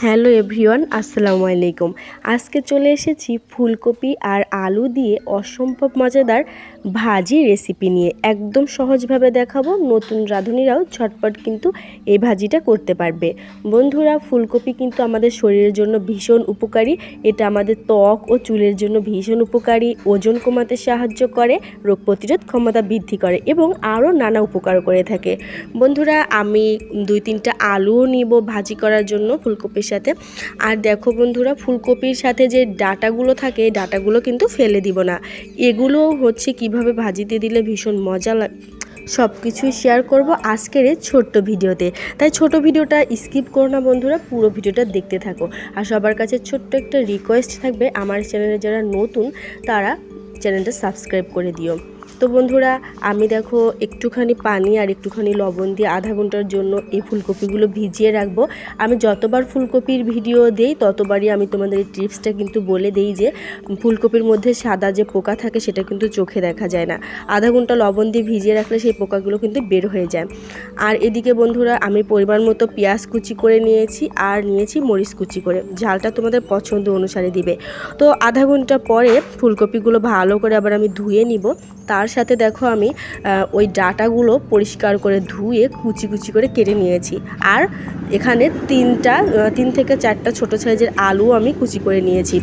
Hello everyone, আসসালামু আলাইকুম। আজকে চলে এসেছি ফুলকপি আর আলু দিয়ে অসম্ভব মজাদার ভাজি রেসিপি নিয়ে। একদম সহজভাবে দেখাবো, নতুন রাঁধুনিরাও ঝটপট কিন্তু এই ভাজিটা করতে পারবে। বন্ধুরা, ফুলকপি কিন্তু আমাদের শরীরের জন্য ভীষণ উপকারী। এটা আমাদের ত্বক ও চুলের জন্য ভীষণ উপকারী, ওজন কমাতে সাহায্য করে, রোগ প্রতিরোধ ক্ষমতা বৃদ্ধি করে এবং আরও নানা উপকার করে থাকে। বন্ধুরা, আমি 2-3টা আলুও নিব ভাজি করার জন্য ফুলকপির সাথে। আর দেখো বন্ধুরা, ফুলকপির সাথে যে ডাঁটাগুলো থাকে, এই ডাঁটাগুলো কিন্তু ফেলে দিব না। এগুলো হচ্ছে কিভাবে ভাজিতে দিলে ভীষণ মজা লাগে, সব কিছুই শেয়ার করব আজকের এই ছোট্ট ভিডিওতে। তাই ছোট ভিডিওটা স্কিপ করো না বন্ধুরা, পুরো ভিডিওটা দেখতে থাকো। আর সবার কাছে ছোট্ট একটা রিকোয়েস্ট থাকবে, আমার চ্যানেলে যারা নতুন তারা চ্যানেলটা সাবস্ক্রাইব করে দিও। তো বন্ধুরা, আমি দেখো একটুখানি পানি আর একটুখানি লবণ দিয়ে আধা ঘন্টার জন্য এই ফুলকপিগুলো ভিজিয়ে রাখবো। আমি যতবার ফুলকপির ভিডিও দেই ততবারই আমি তোমাদের এই টিপসটা কিন্তু বলে দেই যে ফুলকপির মধ্যে সাদা যে পোকা থাকে সেটা কিন্তু চোখে দেখা যায় না। আধা ঘন্টা লবণ দিয়ে ভিজিয়ে রাখলে সেই পোকাগুলো কিন্তু বের হয়ে যায়। আর এদিকে বন্ধুরা, আমি পরিমাণ মতো পেঁয়াজ কুচি করে নিয়েছি আর নিয়েছি মরিচ কুচি করে। ঝালটা তোমাদের পছন্দ অনুসারে দিবে। তো আধা ঘন্টা পরে ফুলকপিগুলো ভালো করে আবার আমি ধুয়ে নিব। তার সাথে দেখো আমি ওই ডাঁটাগুলো পরিষ্কার করে ধুয়ে কুচি কুচি করে কেটে নিয়েছি। আর এখানে 3 থেকে 4টা ছোটো সাইজের আলু আমি কুচি করে নিয়েছি,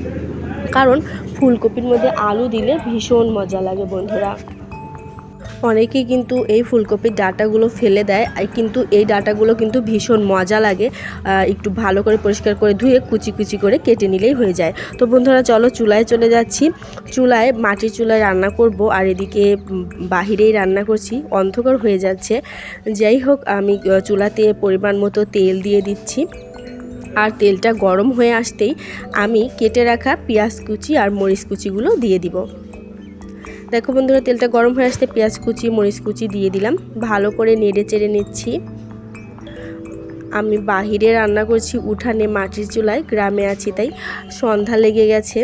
কারণ ফুলকপির মধ্যে আলু দিলে ভীষণ মজা লাগে বন্ধুরা। অনেকেই কিন্তু এই ফুলকপির ডাঁটাগুলো ফেলে দেয়, কিন্তু এই ডাঁটাগুলো কিন্তু ভীষণ মজা লাগে। একটু ভালো করে পরিষ্কার করে ধুয়ে কুচি কুচি করে কেটে নিলেই হয়ে যায়। তো বন্ধুরা, চলো চুলায় চলে যাচ্ছি। চুলায়, মাটির চুলায় রান্না করব, আর এদিকে বাহিরেই রান্না করছি, অন্ধকার হয়ে যাচ্ছে। যাই হোক, আমি চুলাতে পরিমাণ মতো তেল দিয়ে দিচ্ছি। আর তেলটা গরম হয়ে আসতেই আমি কেটে রাখা পেঁয়াজ কুচি আর মরিচ কুচিগুলো দিয়ে দিব। দেখো বন্ধুরা, তেলটা গরম হয়ে আসতে পেঁয়াজ কুচি মরিচ কুচি দিয়ে দিলাম। ভালো করে নেড়ে চেড়ে নিচ্ছি। আমি বাহিরে রান্না করছি, উঠানে মাটির চুলায়, গ্রামে আছি তাই সন্ধ্যা লেগে গেছে,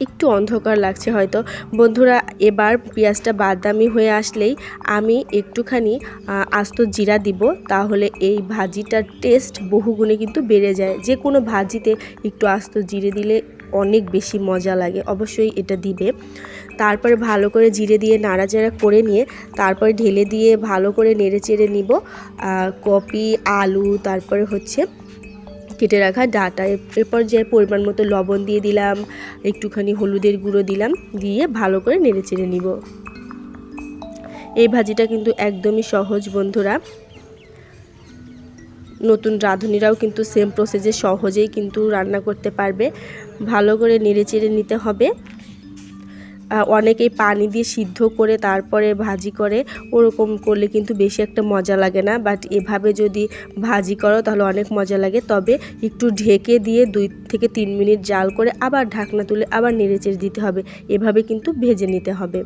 একটু অন্ধকার লাগছে হয়তো। বন্ধুরা, এবার পেঁয়াজটা বাদামি হয়ে আসলেই আমি একটুখানি আস্ত জিরা দিব, তাহলে এই ভাজিটার টেস্ট বহুগুণে কিন্তু বেড়ে যায়। যে কোনো ভাজিতে একটু আস্ত জিরে দিলে অনেক বেশি মজা লাগে, অবশ্যই এটা দিবে। তারপরে ভালো করে জিরে দিয়ে নাড়াচাড়া করে নিয়ে তারপরে ঢেলে দিয়ে ভালো করে নেড়ে চেড়ে নিব কপি, আলু, তারপরে হচ্ছে কেটে রাখা ডাঁটা। এরপর যে পরিমাণ মতো লবণ দিয়ে দিলাম, একটুখানি হলুদের গুঁড়ো দিলাম, দিয়ে ভালো করে নেড়ে চেড়ে নিব। এই ভাজিটা কিন্তু একদমই সহজ বন্ধুরা, নতুন রাঁধুনিরাও কিন্তু সেম প্রসেসে সহজেই কিন্তু রান্না করতে পারবে। ভালো করে নেড়ে চেড়ে নিতে হবে। অনেকেই পানি দিয়ে সিদ্ধ করে তারপরে ভাজি করে, ওরকম করলে কিন্তু বেশি একটা মজা লাগে না। বাট এভাবে যদি ভাজি করো তাহলে অনেক মজা লাগে। তবে একটু ঢেকে দিয়ে 2 থেকে 3 মিনিট জাল করে আবার ঢাকনা তুলে আবার নেড়েচেড়ে দিতে হবে। এভাবে কিন্তু ভেজে নিতে হবে।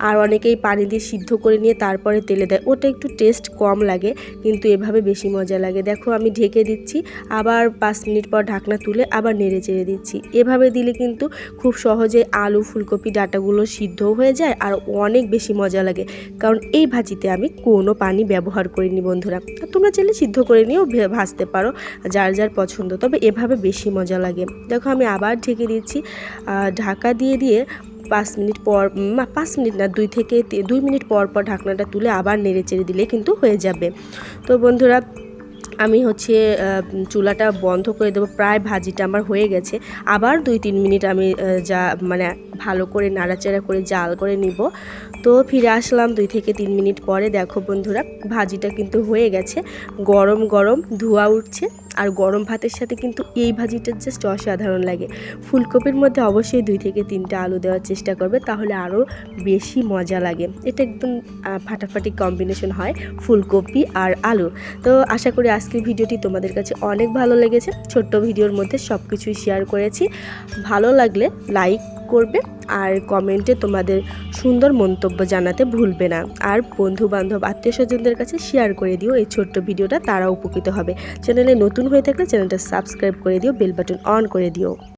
আর অনেকেই পানি দিয়ে সিদ্ধ করে নিয়ে তারপরে তেলে দেয়, ওটা একটু টেস্ট কম লাগে, কিন্তু এভাবে বেশি মজা লাগে। দেখো আমি ঢেকে দিচ্ছি, আবার 5 মিনিট পর ঢাকনা তুলে আবার নেড়েচেড়ে দিচ্ছি। এভাবে দিলে কিন্তু খুব সহজে আলু ফুলকপি ডাঁটাগুলো সিদ্ধ হয়ে যায় আর অনেক বেশি মজা লাগে। কারণ এই ভাজিতে আমি কোনো পানি ব্যবহার করিনি বন্ধুরা। তোমরা চাইলে সিদ্ধ করে নিয়েও ভাজতে পারো, যার যার পছন্দ, তবে এভাবে বেশি মজা লাগে। দেখো আমি আবার ঢেকে দিচ্ছি। ঢাকা দিয়ে দিয়ে 5 মিনিট পর, 5 মিনিট না, 2 মিনিট পর পর ঢাকনাটা তুলে আবার নেড়ে চেড়ে দিলে কিন্তু হয়ে যাবে। তো বন্ধুরা, আমি হচ্ছে চুলাটা বন্ধ করে দেবো। প্রায় ভাজিটা আমার হয়ে গেছে। আবার 2-3 মিনিট আমি ভালো করে নাড়াচাড়া করে জাল করে নিব। তো ফিরে আসলাম 2 থেকে 3 মিনিট পরে। দেখো বন্ধুরা, ভাজিটা কিন্তু হয়ে গেছে। গরম গরম ধোঁয়া উঠছে, আর গরম ভাতের সাথে কিন্তু এই ভাজিটা জাস্ট অসাধারণ লাগে। ফুলকপির মধ্যে অবশ্যই 2 থেকে 3টা আলু দেওয়ার চেষ্টা করবে, তাহলে আরও বেশি মজা লাগে। এটা একদম ফাটাফাটি কম্বিনেশন হয়, ফুলকপি আর আলু। তো আশা করি আজকের ভিডিওটি তোমাদের কাছে অনেক ভালো লেগেছে। ছোট্ট ভিডিওর মধ্যে সব কিছুই শেয়ার করেছি। ভালো লাগলে লাইক করবে আর কমেন্টে তোমাদের সুন্দর মন্তব্য জানাতে ভুলবে না। আর বন্ধু বান্ধব আত্মীয় স্বজনদের কাছে শেয়ার করে দিও এই ছোট্ট ভিডিওটা, তারা উপকৃত হবে। চ্যানেলে নতুন হয়ে থাকলে চ্যানেলটা সাবস্ক্রাইব করে দিও, বেল বাটন অন করে দিও।